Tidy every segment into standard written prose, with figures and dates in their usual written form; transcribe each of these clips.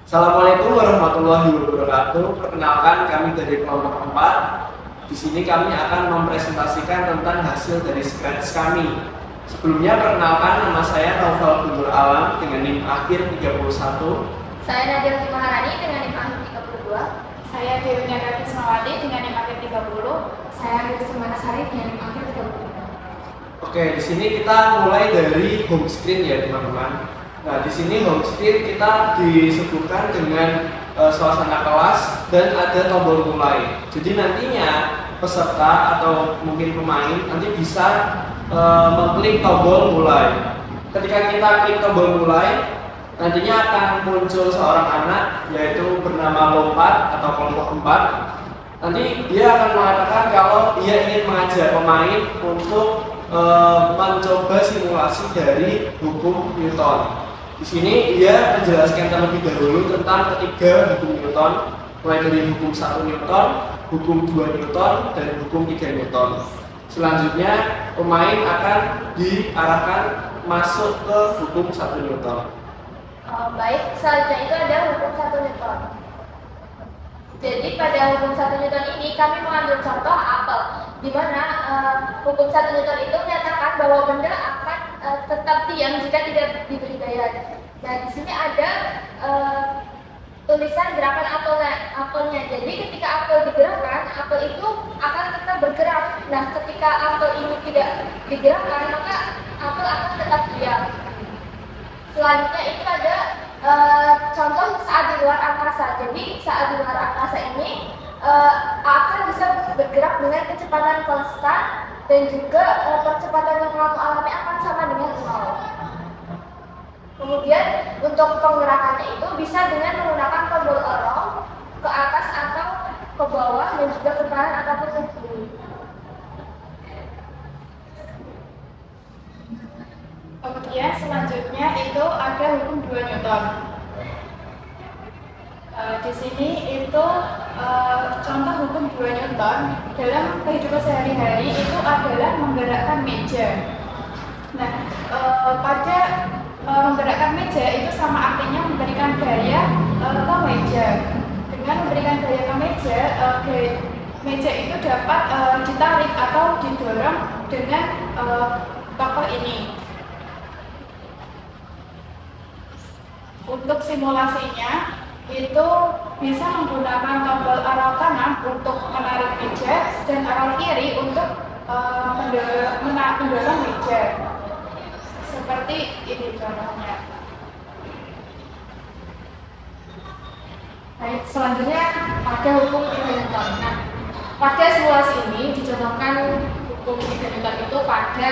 Assalamualaikum warahmatullahi wabarakatuh. Perkenalkan, kami dari kelompok 4. Di sini kami akan mempresentasikan tentang hasil dari scratch kami. Sebelumnya, perkenalkan, nama saya Naufal Guntur Alam dengan NIM akhir 31. Saya Nadia Maharani dengan NIM akhir 32. Saya Dewi Nagati Ismawati dengan NIM akhir 30. Saya Rizky Manasari dengan NIM akhir 33. Oke, di sini kita mulai dari home screen ya teman-teman. Nah, di sini home screen kita disebutkan dengan suasana kelas dan ada tombol mulai. Jadi nantinya peserta atau mungkin pemain nanti bisa mengklik tombol mulai. Ketika kita klik tombol mulai, nantinya akan muncul seorang anak yaitu bernama Lompat atau kelompok 4. Nanti dia akan mengatakan kalau dia ingin mengajak pemain untuk mencoba simulasi dari hukum Newton. Di sini dia menjelaskan terlebih dahulu tentang ketiga hukum Newton, mulai dari hukum 1 Newton, hukum 2 Newton, dan hukum 3 Newton. Selanjutnya pemain akan diarahkan masuk ke hukum 1 Newton. Baik, selanjutnya itu ada hukum 1 Newton. Jadi pada hukum 1 Newton ini kami mengambil contoh apel, di mana hukum 1 Newton itu menyatakan bahwa benda akan tetap diam jika tidak diberi gaya. Dan di sini ada tulisan gerakan apelnya. Jadi ketika apel digerakkan, apel itu akan tetap bergerak. Nah, ketika apel ini tidak digerakkan, maka apel akan tetap diam. Selanjutnya itu ada contoh saat di luar angkasa. Jadi saat di luar angkasa ini akan bisa bergerak dengan kecepatan konstan dan juga percepatan yang kamu alami akan sama dengan 0. Kemudian untuk penggerakannya itu bisa dengan menggunakan tombol arrow ke atas atau ke bawah dan juga ke kanan ataupun ke kiri. Kemudian selanjutnya itu ada hukum 2 Newton. Di sini itu contoh hukum 2 Newton dalam kehidupan sehari-hari itu adalah menggerakkan meja. Nah, pada menggerakkan meja itu sama artinya memberikan gaya ke meja. Dengan memberikan gaya ke meja, meja itu dapat ditarik atau didorong dengan tokoh ini. Untuk simulasinya itu bisa menggunakan tombol arrow kanan untuk menarik meja dan arrow kiri untuk mendorong meja. Seperti ini contohnya. Baik, selanjutnya pada hukum 3 Newton. Nah, pada simulasi ini dicontohkan hukum 3 Newton itu pada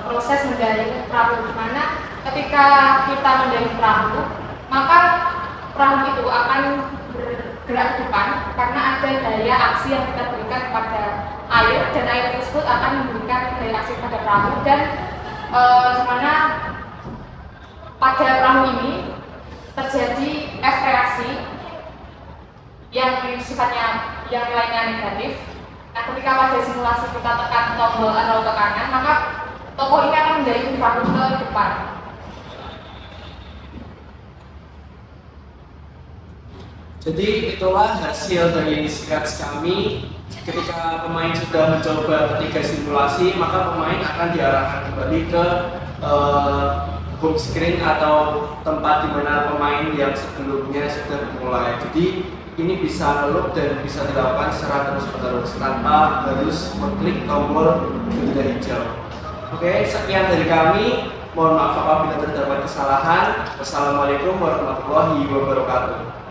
proses mendayung perahu, di mana ketika kita mendayung perahu, maka perahu itu akan bergerak ke depan karena ada gaya aksi yang kita berikan kepada air, dan air tersebut akan memberikan gaya aksi pada perahu, dan di mana pada perahu ini terjadi F reaksi yang sifatnya yang lainnya negatif. Nah, ketika pada simulasi kita tekan tombol arrow ke kanan, maka tokoh ini akan mendayung perahu ke depan. Jadi itulah hasil dari scratch kami. Ketika pemain sudah mencoba ketiga simulasi, maka pemain akan diarahkan kembali ke home screen atau tempat di mana pemain yang sebelumnya sudah mulai. Jadi ini bisa loop dan bisa dilakukan secara terus-menerus tanpa harus mengklik tombol benda hijau. Oke, sekian dari kami. Mohon maaf apabila terdapat kesalahan. Wassalamualaikum warahmatullahi wabarakatuh.